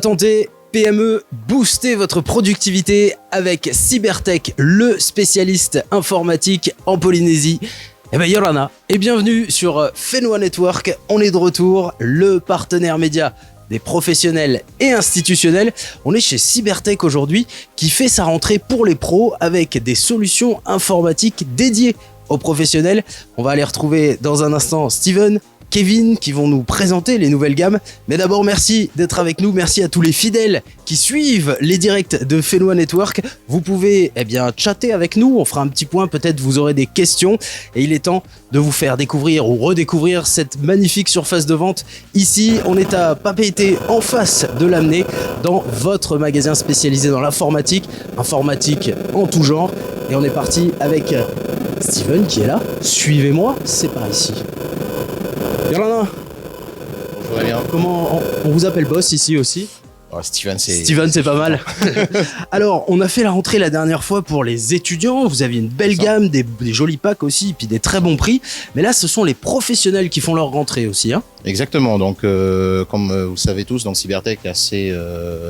tenter PME, boostez votre productivité avec Cybertech, le spécialiste informatique en Polynésie. Eh bien Yorana, et bienvenue sur Fenwa Network. On est de retour, le partenaire média des professionnels et institutionnels. On est chez Cybertech aujourd'hui qui fait sa rentrée pour les pros avec des solutions informatiques dédiées aux professionnels. On va aller retrouver dans un instant Steven, Kevin qui vont nous présenter les nouvelles gammes. Mais d'abord, merci d'être avec nous. Merci à tous les fidèles qui suivent les directs de Fenwa Network. Vous pouvez chatter avec nous. On fera un petit point. Peut-être vous aurez des questions. Et il est temps de vous faire découvrir ou redécouvrir cette magnifique surface de vente. Ici, on est à Papeete, en face de l'Amené, dans votre magasin spécialisé dans l'informatique. Informatique en tout genre. Et on est parti avec Steven qui est là. Suivez-moi, c'est par ici. Yorana. Bonjour Damien. Comment on vous appelle boss ici aussi? Steven, c'est pas mal. Alors, on a fait la rentrée la dernière fois pour les étudiants. Vous aviez une belle gamme, des jolis packs aussi, puis des très bons prix. Mais là, ce sont les professionnels qui font leur rentrée aussi. Hein. Exactement. Donc, comme vous le savez tous, donc Cybertech est assez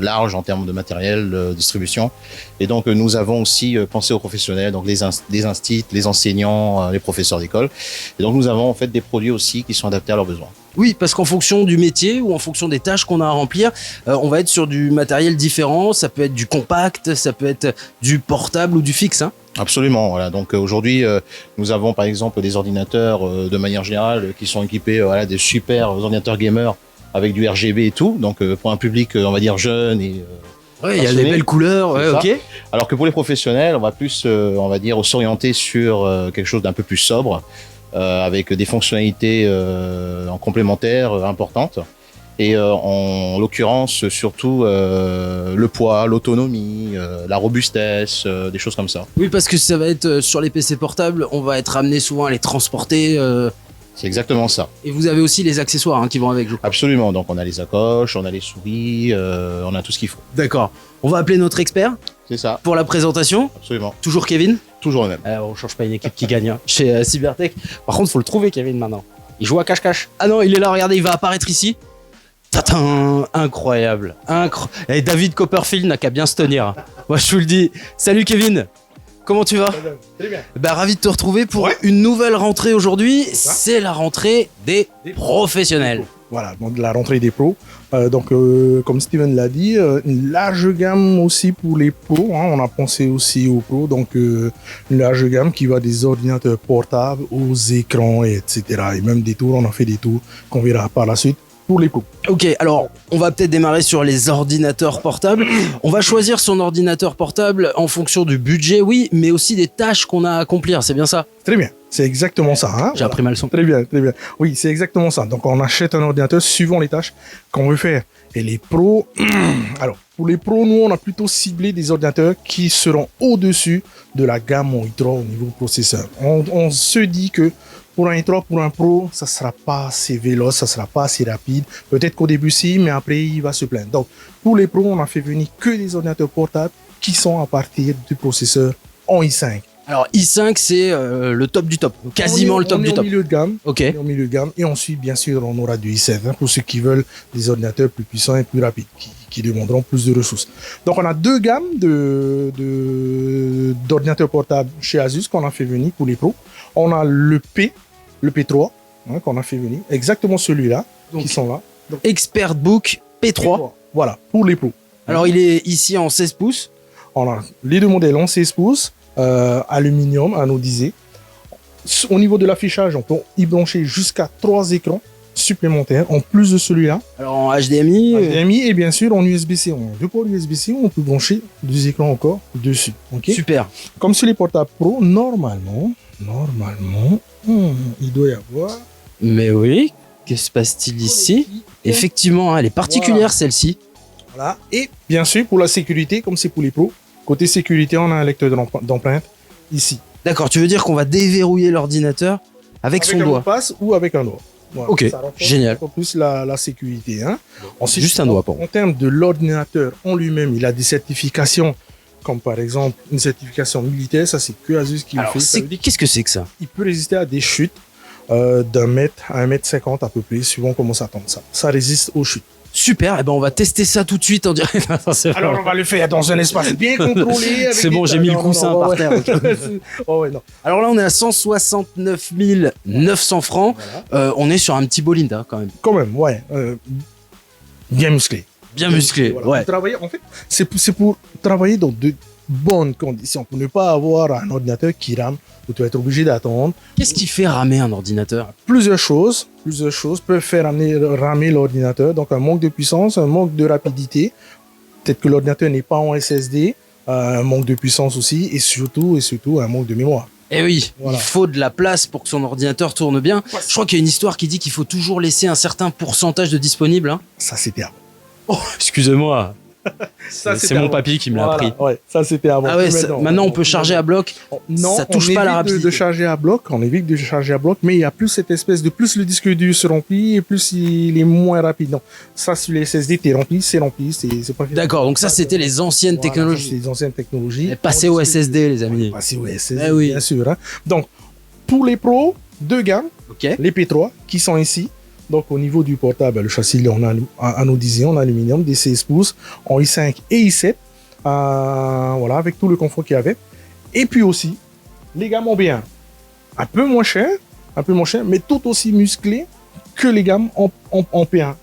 large en termes de matériel, distribution. Et donc, nous avons aussi pensé aux professionnels, donc les instituts, les enseignants, les professeurs d'école. Et donc, nous avons en fait des produits aussi qui sont adaptés à leurs besoins. Oui, parce qu'en fonction du métier ou en fonction des tâches qu'on a à remplir, on va être sur du matériel différent. Ça peut être du compact, ça peut être du portable ou du fixe. Hein. Absolument. Voilà. Donc aujourd'hui, nous avons par exemple des ordinateurs de manière générale qui sont équipés des super ordinateurs gamers avec du RGB et tout. Donc pour un public, on va dire jeune et ouais, il y a des belles couleurs. Ouais, ok. Alors que pour les professionnels, on va plus, on va dire, s'orienter sur quelque chose d'un peu plus sobre. Avec des fonctionnalités en complémentaire importantes et en l'occurrence surtout le poids, l'autonomie, la robustesse, des choses comme ça. Oui, parce que ça va être sur les PC portables, on va être amené souvent à les transporter. C'est exactement ça. Et vous avez aussi les accessoires qui vont avec vous. Absolument, donc on a les sacoches, on a les souris, on a tout ce qu'il faut. D'accord. On va appeler notre expert. C'est ça. Pour la présentation. Absolument. Toujours Kevin. Toujours le même. On change pas une équipe qui gagne chez Cybertech. Par contre, faut le trouver Kevin maintenant. Il joue à cache-cache. Ah non, il est là, regardez, il va apparaître ici. Tatin, incroyable. Et David Copperfield n'a qu'à bien se tenir. Moi, je vous le dis. Salut Kevin. Comment tu vas? Très bien. Ravi de te retrouver pour une nouvelle rentrée aujourd'hui. C'est la rentrée des professionnels. Voilà, donc la rentrée des pros. Comme Steven l'a dit, une large gamme aussi pour les pros. Hein, on a pensé aussi aux pros. Donc, une large gamme qui va des ordinateurs portables aux écrans, etc. Et même des tours, on a fait des tours qu'on verra par la suite pour les pros. Ok, alors on va peut-être démarrer sur les ordinateurs portables. On va choisir son ordinateur portable en fonction du budget, oui, mais aussi des tâches qu'on a à accomplir, c'est bien ça? Très bien, c'est exactement ça. Hein, J'ai appris ma leçon. Très bien, très bien. Oui, c'est exactement ça. Donc on achète un ordinateur suivant les tâches qu'on veut faire. Et les pros, alors pour les pros, nous on a plutôt ciblé des ordinateurs qui seront au-dessus de la gamme i3 au niveau processeur. On se dit que pour un i3, pour un pro, ça ne sera pas assez véloce, ça ne sera pas assez rapide. Peut-être qu'au début, si, mais après, il va se plaindre. Donc, pour les pros, on a fait venir que des ordinateurs portables qui sont à partir du processeur en i5. Alors, i5, c'est le top du top, quasiment le top du top. On est au milieu de gamme. Ok. On est au milieu de gamme. Et ensuite, bien sûr, on aura du i7 pour ceux qui veulent des ordinateurs plus puissants et plus rapides, qui demanderont plus de ressources. Donc, on a deux gammes d'ordinateurs portables chez Asus qu'on a fait venir pour les pros. On a le P3 qu'on a fait venir, exactement celui-là, qui sont là. Donc, ExpertBook P3. Voilà, pour les pros. Alors, il est ici en 16 pouces. On a les deux modèles en 16 pouces, aluminium, anodisé. Au niveau de l'affichage, on peut y brancher jusqu'à 3 écrans supplémentaires, en plus de celui-là. Alors, en HDMI. HDMI et bien sûr en USB-C. On a deux ports USB-C, on peut brancher 2 écrans encore dessus. Okay. Super. Comme sur les portables Pro, normalement, il doit y avoir... Mais oui, que se passe-t-il ici? Effectivement, elle est particulière celle-ci. Voilà. Et bien sûr, pour la sécurité, comme c'est pour les pros, côté sécurité, on a un lecteur d'empreinte ici. D'accord, tu veux dire qu'on va déverrouiller l'ordinateur avec son un doigt? mot de passe ou avec un doigt. Voilà. Ok, génial. Encore plus la sécurité. Hein. Ensuite, juste un doigt, pour moi. En termes de l'ordinateur en lui-même, il a des certifications, comme par exemple une certification militaire, ça c'est que Asus qui le fait. Qu'est-ce que c'est que ça? Il peut résister à des chutes d'1 mètre à 1,50 m à peu près, suivant comment ça tombe. Ça résiste aux chutes. Super, et ben on va tester ça tout de suite en direct. Non, c'est Alors, bon. on va le faire dans un espace bien contrôlé. avec C'est des bon, j'ai tables. mis le Non, coussin non, par ouais. terre. Ok. Oh, ouais, non. Alors là, on est à 169 900 francs. Voilà. On est sur un petit beau Linda quand même. Quand même, ouais. Bien musclé. Bien musclé, Voilà. ouais. Pour travailler, en fait, c'est pour travailler dans de bonnes conditions, pour ne pas avoir un ordinateur qui rame, où tu vas être obligé d'attendre. Qu'est-ce qui fait ramer un ordinateur? Plusieurs choses peuvent faire ramer l'ordinateur. Donc, un manque de puissance, un manque de rapidité. Peut-être que l'ordinateur n'est pas en SSD, un manque de puissance aussi, et surtout, un manque de mémoire. Eh oui, Voilà. il faut de la place pour que son ordinateur tourne bien. Je crois qu'il y a une histoire qui dit qu'il faut toujours laisser un certain pourcentage de disponible. Hein. Ça, c'était avant. Oh, excusez-moi. Ça, C'est c'était mon avant. papy qui me l'a Voilà, appris. ouais, ça, c'était avant. Ah ouais, Plus maintenant on peut charger à bloc. Non, ça touche on pas à la évite rapidité. de charger à bloc, on évite de charger à bloc, mais il y a plus cette espèce de plus le disque dur se remplit et plus il est moins rapide. Non, ça sur les SSD, t'es rempli, c'est pas D'accord, donc ça c'était les anciennes Voilà, technologies. c'est les anciennes technologies. Et passer au SSD, les amis. Passer au SSD, Eh oui. bien sûr. Hein. Donc, pour les pros, deux gammes, Ok. les P3 qui sont ici. Donc, au niveau du portable, le châssis il est en anodisé, en aluminium, des 16 pouces, en i5 et i7. Voilà, avec tout le confort qu'il y avait. Et puis aussi, les gammes ont bien un peu moins cher, mais tout aussi musclé que les gammes en P1.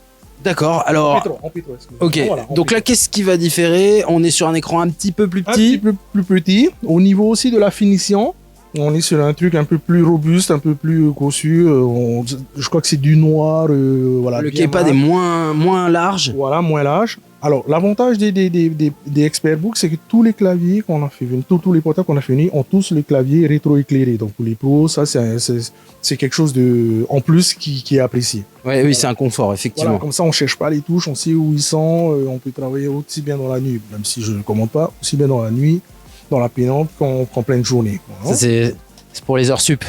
D'accord, En alors. P3, excusez-moi. Ok, Voilà, en donc là P3. qu'est-ce qui va différer? On est sur un écran un petit peu plus Un petit petit. peu plus petit. Au niveau aussi de la finition, on est sur un truc un peu plus robuste, un peu plus cossu. Je crois que c'est du noir. Voilà, Le bien keypad mat. est moins large. Voilà, moins large. Alors, l'avantage des ExpertBook, c'est que tous les claviers qu'on a fait venir, tous les portables qu'on a fait venir ont tous le clavier rétroéclairé. Donc, pour les pros, ça, c'est quelque chose en plus qui est apprécié. Ouais, oui, c'est un confort, effectivement. Voilà, comme ça, on cherche pas les touches, on sait où ils sont, on peut travailler aussi bien dans la nuit, même si je ne commande pas, aussi bien dans la nuit, dans la pénombre qu'en pleine journée. Quoi, Ça, hein. c'est pour les heures sup.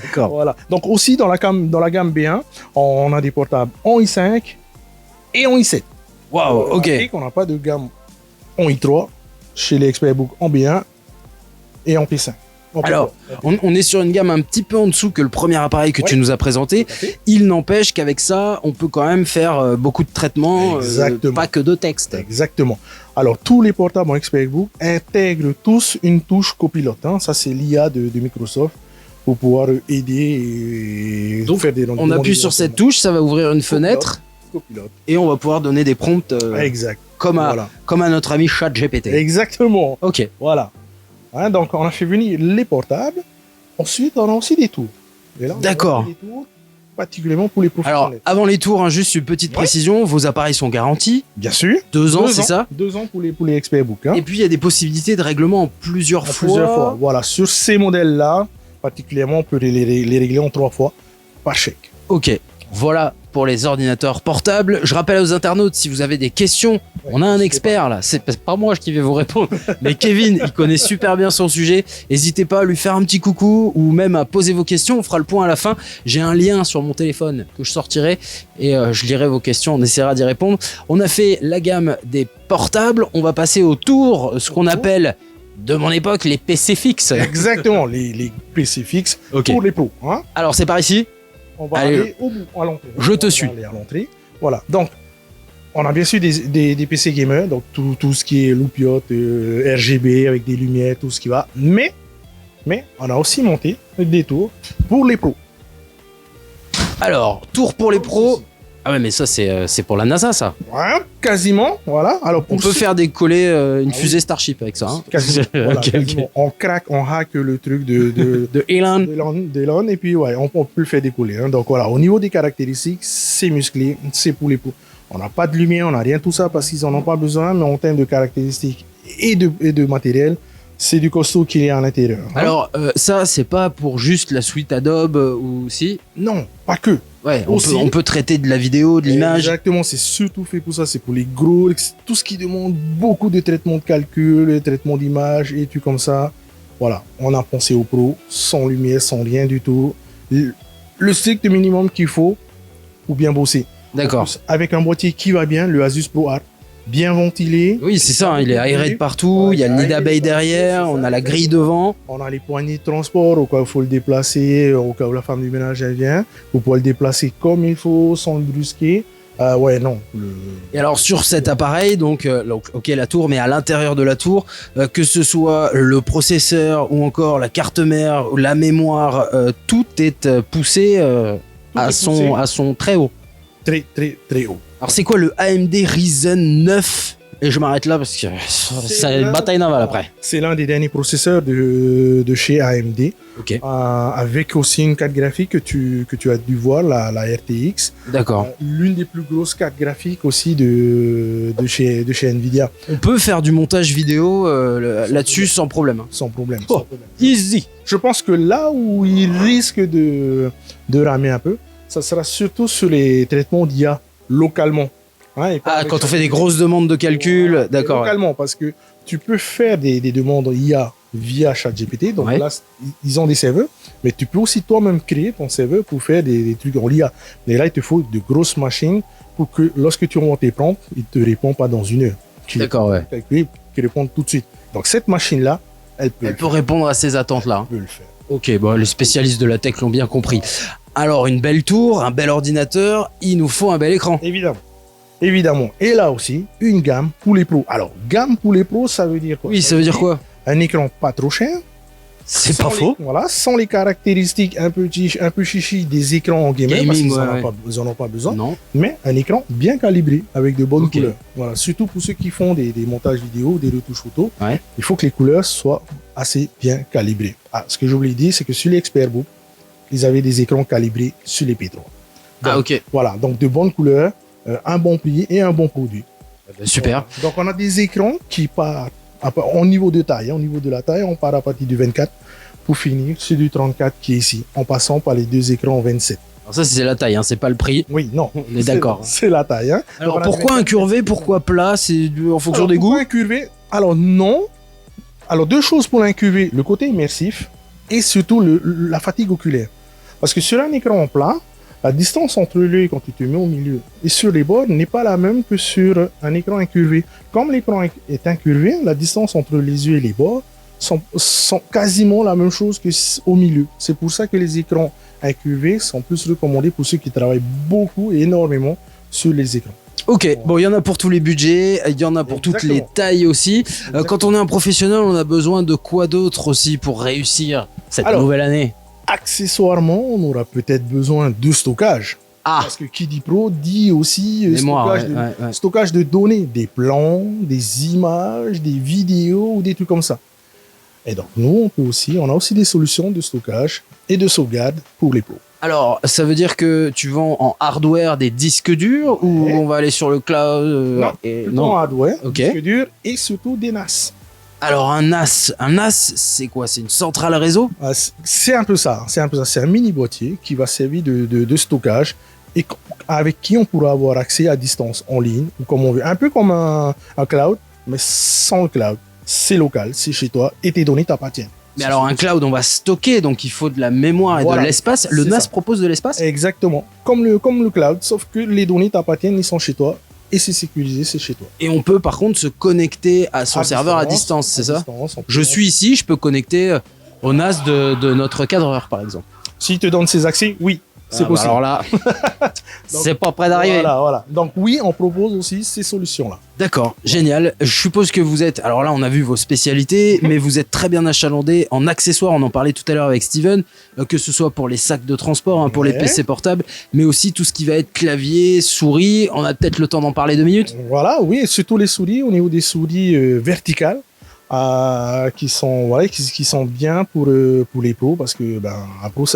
D'accord. Voilà. Donc, aussi, dans la gamme B1, on a des portables en i5 et en i7. Waouh, ok. Et qu'on n'a pas de gamme en i3 chez les ExpertBook en B1 et en P5. En P3. Alors, on est sur une gamme un petit peu en dessous que le premier appareil que tu Ouais. nous as présenté. Tout à fait. Il n'empêche qu'avec ça, on peut quand même faire beaucoup de traitements, Exactement. pas que de texte. Exactement. Alors, tous les portables en ExpertBook intègrent tous une touche copilote. Hein. Ça, c'est l'IA de Microsoft pour pouvoir aider et Donc, faire des On appuie sur cette touche, ça va ouvrir une fenêtre copilote. et on va pouvoir donner des prompts Exact. comme Voilà. à notre ami ChatGPT. Exactement. Ok. Voilà. Hein, donc, on a fait venir les portables. Ensuite, on a aussi des tours. Et là, on a D'accord. aussi des tours, particulièrement pour les Alors, professionnels. avant les tours, hein, juste une petite Ouais. précision, vos appareils sont garantis, Bien sûr. 2 ans, 2 c'est ça? 2 ans pour les ExpertBook. Hein. Et puis il y a des possibilités de règlement en plusieurs En fois. plusieurs fois. Voilà, sur ces modèles-là, particulièrement, on peut les régler en 3 fois par chèque. Ok, voilà pour les ordinateurs portables. Je rappelle aux internautes, si vous avez des questions, on a un expert là, c'est pas moi qui vais vous répondre, mais Kevin, il connaît super bien son sujet. N'hésitez pas à lui faire un petit coucou ou même à poser vos questions, on fera le point à la fin. J'ai un lien sur mon téléphone que je sortirai et je lirai vos questions, on essaiera d'y répondre. On a fait la gamme des portables, on va passer au tour, ce qu'on appelle de mon époque les PC fixes. Exactement, les PC fixes Ok. pour les pros. Hein. Alors c'est par ici. On va Allez, aller au bout, à l'entrée. je te On va suis. aller à l'entrée. Voilà, donc, on a bien sûr des PC gamers, donc tout ce qui est loupiote, RGB avec des lumières, tout ce qui va. Mais on a aussi monté des tours pour les pros. Alors, tour pour les pros. Ah ouais, mais ça c'est pour la NASA ça. Ouais, quasiment, voilà. Alors, On pour peut ceux- faire décoller une Ah fusée Starship avec ça. Hein. Quasiment, voilà, Ok, ok. quasiment. On craque, on hack le truc de De Elon. d'Elon, et puis ouais, on peut le faire décoller. Hein. Donc voilà, au niveau des caractéristiques, c'est musclé, c'est pour les pros. On n'a pas de lumière, on n'a rien tout ça parce qu'ils en ont pas besoin, mais en termes de caractéristiques et de matériel, c'est du costaud qu'il y a à l'intérieur. hein. Alors ça c'est pas pour juste la suite Adobe ou si. Non, pas que. Ouais, Aussi. on peut traiter de la vidéo, de l'image. Exactement, c'est surtout fait pour ça. C'est pour les gros, tout ce qui demande beaucoup de traitement de calcul, de traitement d'image et tout comme ça. Voilà, on a pensé aux pros, sans lumière, sans rien du tout. Le strict minimum qu'il faut pour bien bosser. D'accord. En plus, avec un boîtier qui va bien, le Asus Pro Art, bien ventilé. Oui, c'est ça, hein, il est aéré de partout, Ouais, il y a le nid d'abeille derrière, c'est on ça, a la grille exactement. devant. On a les poignées de transport au cas où il faut le déplacer, au cas où la femme du ménage elle vient, pour pouvoir le déplacer comme il faut, sans le brusquer. Ouais, non. Et alors sur cet appareil, donc ok la tour, mais à l'intérieur de la tour, que ce soit le processeur ou encore la carte mère ou la mémoire, tout est poussé à son très haut. Très, très, très haut. Alors c'est quoi le AMD Ryzen 9? Et je m'arrête là parce que c'est une bataille navale après. C'est l'un des derniers processeurs de chez AMD. Ok. Avec aussi une carte graphique que tu as dû voir, la RTX. D'accord. L'une des plus grosses cartes graphiques aussi de chez Nvidia. On peut faire du montage vidéo là-dessus sans problème. Sans problème. Oh, sans problème. easy. Je pense que là où il risque de ramer un peu, ça sera surtout sur les traitements d'IA localement. Hein, et pas avec Quand on fait des grosses demandes de calcul, voilà, d'accord. Ouais. localement, parce que tu peux faire des demandes IA via ChatGPT. Donc Ouais. là, ils ont des serveurs, mais tu peux aussi toi-même créer ton serveur pour faire des trucs en IA. Mais là, il te faut de grosses machines pour que lorsque tu envoies tes prompts, il te répond pas dans une heure. D'accord, ouais. Calculer, qu'il réponde tout de suite. Donc cette machine-là, elle peut, Elle peut répondre à ces attentes-là. peut le faire. Ok, bon, les spécialistes de la tech l'ont bien compris. Alors, une belle tour, un bel ordinateur, il nous faut un bel écran. Évidemment. Évidemment. Et là aussi, une gamme pour les pros. Alors, gamme pour les pros, ça veut dire quoi? Oui, ça veut dire quoi? Un écran pas trop cher. C'est Sans pas les- faux. Voilà, sans les caractéristiques un peu chichi des écrans en gamer, parce Gaming, qu'ils ouais, ils en ont pas besoin. Non. Mais un écran bien calibré, avec de bonnes Ok. couleurs. Voilà, surtout pour ceux qui font des montages vidéo, des retouches photo. Ouais. Il faut que les couleurs soient assez bien calibrées. Ah, ce que j'ai oublié de dire, c'est que sur les Expertbook, ils avaient des écrans calibrés sur les P3. Ah, ok. Voilà, donc de bonnes couleurs, un bon prix et un bon produit. Super. Donc on a des écrans qui partent au niveau de taille. Au niveau de la taille, on part à partir du 24 pour finir sur du 34 qui est ici, en passant par les deux écrans 27. Alors ça, c'est la taille, hein, c'est pas le prix. Oui, non. On est d'accord. C'est la taille. Hein. Alors, Donc, on a pourquoi des- incurvé, pourquoi plat? C'est en fonction Alors, des pourquoi goûts? incurvé? Alors non. Alors deux choses pour l'incurvé, le côté immersif et surtout la fatigue oculaire. Parce que sur un écran en plat, la distance entre l'œil quand tu te mets au milieu et sur les bords n'est pas la même que sur un écran incurvé. Comme l'écran est incurvé, la distance entre les yeux et les bords sont quasiment la même chose qu'au milieu. C'est pour ça que les écrans incurvés sont plus recommandés pour ceux qui travaillent beaucoup et énormément sur les écrans. Ok, bon, il y en a pour tous les budgets, il y en a pour toutes les Exactement. tailles aussi. Quand on est un professionnel, on a besoin de quoi d'autre aussi pour réussir cette Alors, nouvelle année? Accessoirement, on aura peut-être besoin de stockage. Ah, Parce que qui dit pro dit aussi mémoire, stockage, ouais. stockage de données, des plans, des images, des vidéos ou des trucs comme ça. Et donc nous, on a aussi des solutions de stockage et de sauvegarde pour les pros. Alors, ça veut dire que tu vends en hardware des disques durs ou Ouais. on va aller sur le cloud Non, et... Plutôt en hardware, Ok. disque dur et surtout des NAS. Alors, un NAS, c'est quoi? C'est une centrale réseau? Ah, c'est un peu ça. C'est un mini boîtier qui va servir de stockage et avec qui on pourra avoir accès à distance en ligne ou comme on veut. Un peu comme un cloud, mais sans le cloud. C'est local, c'est chez toi et tes données t'appartiennent. Mais alors, un cloud, on va stocker, donc il faut de la mémoire et Voilà. de l'espace. Le C'est NAS ça. propose de l'espace? Exactement. Comme le cloud, sauf que les données t'appartiennent, ils sont chez toi et c'est sécurisé, c'est chez toi. Et on peut par contre se connecter à son serveur à distance, c'est ça? Je suis ici, je peux connecter au NAS de notre cadreur, par exemple. S'il te donne ses accès, oui, c'est Ah, bah possible. alors là, c'est pas près d'arriver. Voilà. Donc oui, on propose aussi ces solutions-là. D'accord, génial. Je suppose que vous êtes. Alors là, on a vu vos spécialités, mais vous êtes très bien achalandé en accessoires. On en parlait tout à l'heure avec Steven, que ce soit pour les sacs de transport, hein, pour les Ouais. PC portables, mais aussi tout ce qui va être clavier, souris. On a peut-être le temps d'en parler 2 minutes. Voilà, oui, et surtout les souris, au niveau des souris verticales, qui sont bien pour les pros, parce que un pro,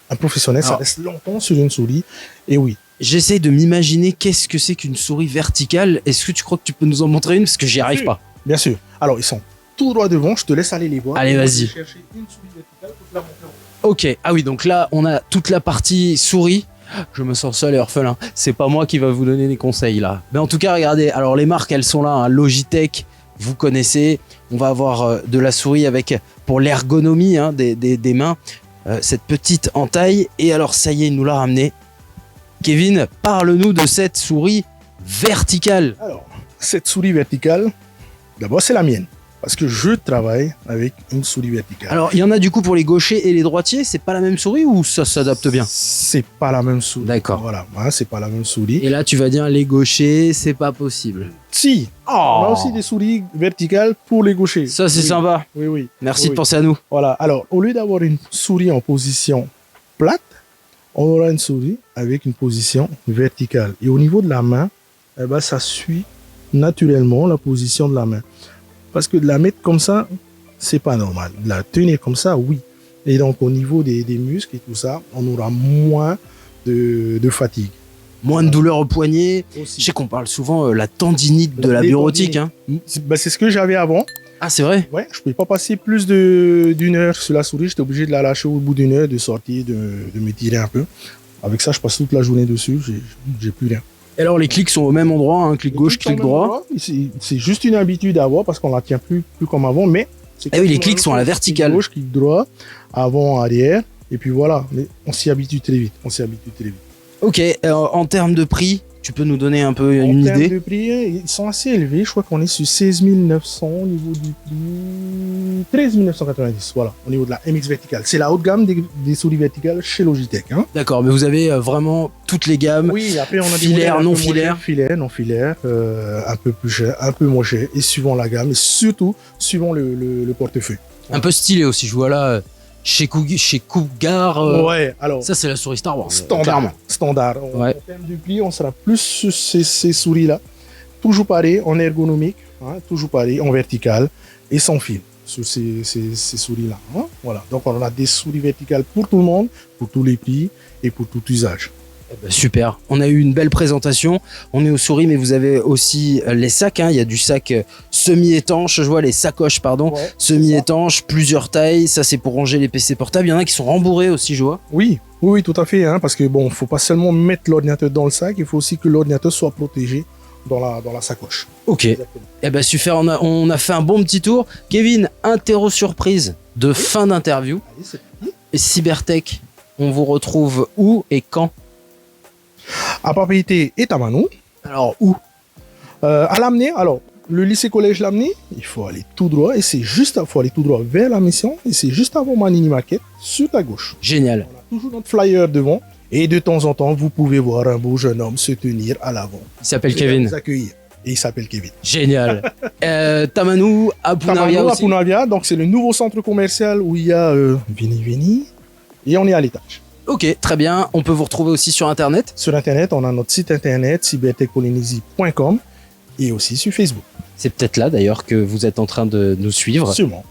un professionnel, ça Alors. reste longtemps sur une souris. Et oui, J'essaie de m'imaginer qu'est-ce que c'est qu'une souris verticale. Est-ce que tu crois que tu peux nous en montrer une? Parce que j'y arrive sûr. pas. bien sûr. Alors, ils sont tout droit devant, je te laisse aller les voir. Allez, On va aller vas-y. chercher une souris verticale pour te la montrer en haut. Ok, ah oui, donc là, on a toute la partie souris. Je me sens seul et orphelin. C'est pas moi qui va vous donner des conseils là. Mais en tout cas, regardez, alors les marques, elles sont là. Hein. Logitech, vous connaissez. On va avoir de la souris avec, pour l'ergonomie hein, des mains, cette petite entaille. Et alors, ça y est, il nous l'a ramené. Kevin, parle-nous de cette souris verticale. Alors, cette souris verticale, d'abord, c'est la mienne. parce que je travaille avec une souris verticale. Alors, il y en a du coup pour les gauchers et les droitiers, c'est pas la même souris ou ça s'adapte bien? C'est pas la même souris. D'accord. Voilà, hein, c'est pas la même souris. Et là, tu vas dire les gauchers, c'est pas possible. Si, on a aussi des souris verticales pour les gauchers. Ça, c'est Oui. sympa. Oui, oui. Merci Oui, de oui. penser à nous. Voilà, alors au lieu d'avoir une souris en position plate, on aura une souris avec une position verticale. Et au niveau de la main, eh ben, ça suit naturellement la position de la main. Parce que de la mettre comme ça, c'est pas normal. De la tenir comme ça, oui. Et donc au niveau des muscles et tout ça, on aura moins de fatigue. Moins de douleur au poignet. Je sais qu'on parle souvent la tendinite de la bureautique. Hein. C'est ce que j'avais avant. Ah, c'est vrai? Ouais, je ne pouvais pas passer plus d'une heure sur la souris. J'étais obligé de la lâcher au bout d'une heure, de sortir, de m'étirer un peu. Avec ça, je passe toute la journée dessus. J'ai plus rien. Et alors, les clics sont au même endroit, hein, clic gauche, clic droit. C'est juste une habitude à avoir parce qu'on la tient plus comme avant. Mais Ah oui, les clics sont à la verticale. Clic gauche, clic droit, avant, arrière. Et puis voilà. Mais on s'y habitue très vite. Ok, en termes de prix, tu peux nous donner un peu En une termes idée? de prix, ils sont assez élevés. Je crois qu'on est sur 16 900 au niveau du prix. 13 990, voilà, au niveau de la MX verticale. C'est la haute gamme des souris verticales chez Logitech. Hein. D'accord, mais vous avez vraiment toutes les gammes. Oui, après on a des Filaire, modèles un non peu moins filaire. chers, filaire, non filaire, un peu plus cher, un peu moins cher, et suivant la gamme, et surtout suivant le portefeuille. Un peu stylé aussi, je vois là, chez Cougar. Ouais, alors, Ça, c'est la souris Star Wars. standard. Ouais. En termes de prix, on sera plus sur ces souris-là. Toujours pareil, en ergonomique, hein, toujours pareil, en vertical, et sans fil, sur ces souris-là. Hein. Voilà, donc on a des souris verticales pour tout le monde, pour tous les prix, et pour tout usage. Super, on a eu une belle présentation, on est aux souris mais vous avez aussi les sacs, hein. Il y a du sac semi-étanche, je vois les sacoches pardon, Ouais, semi-étanches, plusieurs tailles, ça c'est pour ranger les PC portables, il y en a qui sont rembourrés aussi je vois. Oui, tout à fait, hein, parce que bon, faut pas seulement mettre l'ordinateur dans le sac, il faut aussi que l'ordinateur soit protégé dans la sacoche. Ok, Exactement. eh ben super, on a fait un bon petit tour. Kevin, interro surprise de fin d'interview, Allez, c'est parti. et Cybertech, on vous retrouve où et quand? À Papeete et Tamanou. Alors où? À l'amener, alors, le lycée-collège l'amener, il faut aller tout droit, et faut aller tout droit vers la mission, et c'est juste avant ma mini-maquette, sur ta gauche. Génial. On a toujours notre flyer devant, et de temps en temps, vous pouvez voir un beau jeune homme se tenir à l'avant. Il s'appelle Et Kevin. vous accueillir. Et il s'appelle Kevin. Génial. Tamanou, à Punavia Tamanou à aussi. Punavia, donc c'est le nouveau centre commercial où il y a Vini, et on est à l'étage. Ok, très bien. On peut vous retrouver aussi sur Internet. Sur Internet, on a notre site internet cybertechpolynésie.com et aussi sur Facebook. C'est peut-être là d'ailleurs que vous êtes en train de nous suivre. Sûrement.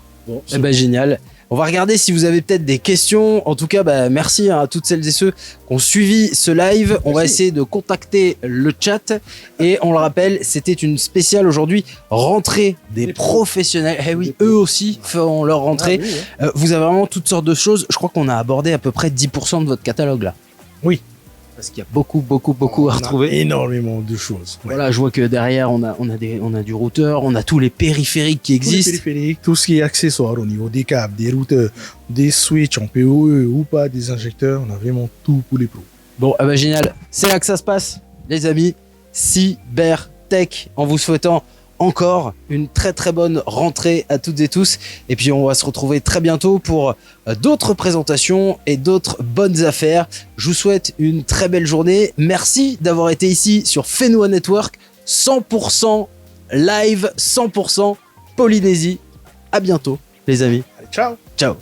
Eh ben, génial. On va regarder si vous avez peut-être des questions. En tout cas, bah, merci à toutes celles et ceux qui ont suivi ce live. On va Merci. essayer de contacter le chat. Et on le rappelle, c'était une spéciale aujourd'hui, rentrée des Des pros. professionnels. Eh oui, Des pros. eux aussi font leur rentrée. Ah, oui, oui. Vous avez vraiment toutes sortes de choses. Je crois qu'on a abordé à peu près 10% de votre catalogue là. Oui. Parce qu'il y a beaucoup On à a retrouver. énormément de choses. Ouais. Voilà, je vois que derrière, on a du routeur, on a tous les périphériques qui Tous les existent. périphériques, tout ce qui est accessoire au niveau des câbles, des routeurs, des switches en PoE ou pas, des injecteurs, on a vraiment tout pour les pros. Bon, ah bah génial. C'est là que ça se passe, les amis. Cybertech, en vous souhaitant encore une très très bonne rentrée à toutes et tous. Et puis on va se retrouver très bientôt pour d'autres présentations et d'autres bonnes affaires. Je vous souhaite une très belle journée. Merci d'avoir été ici sur Fenua Network, 100% live, 100% Polynésie. À bientôt, les amis. Allez, ciao! Ciao.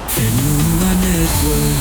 Fenua Network.